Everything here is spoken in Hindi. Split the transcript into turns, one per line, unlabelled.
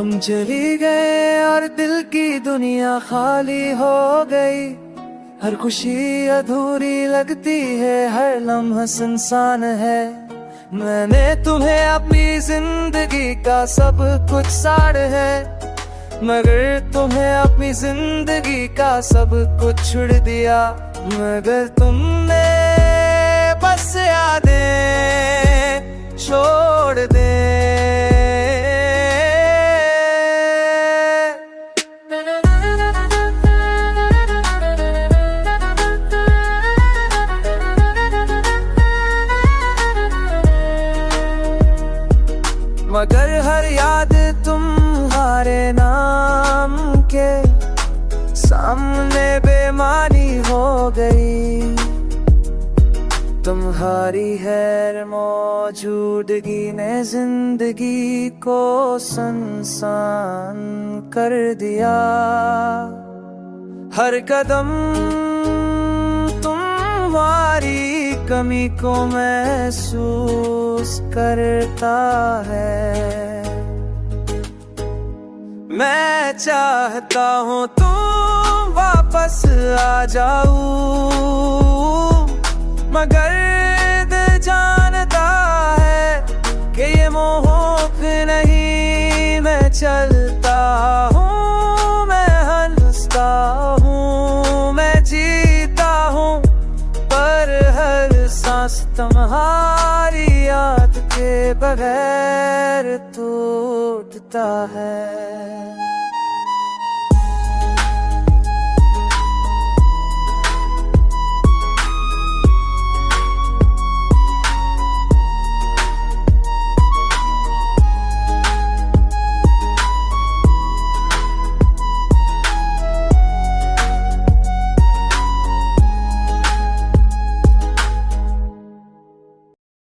तुम चली गए और दिल की दुनिया खाली हो गई। हर खुशी अधूरी लगती है, हर लम्हा सुनसान है। मैंने तुम्हें अपनी जिंदगी का सब कुछ साड़ है, मगर तुम्हें अपनी जिंदगी का सब कुछ छुड़ दिया। मगर तुमने बस यादें छोड़ दे। मगर हर याद तुम्हारे नाम के सामने बेमानी हो गई। तुम्हारी है मौजूदगी ने जिंदगी को सुनसान कर दिया। हर कदम तुम्हारी कमी को महसूस करता है। मैं चाहता हूँ तुम वापस आ जाऊं, मगर दिल जानता है कि ये मोह नहीं। मैं चलता हूँ, मैं हंसता हूँ, मैं जीता हूँ, पर हर सांस तुम्हारी याद के बगैर टूटता है।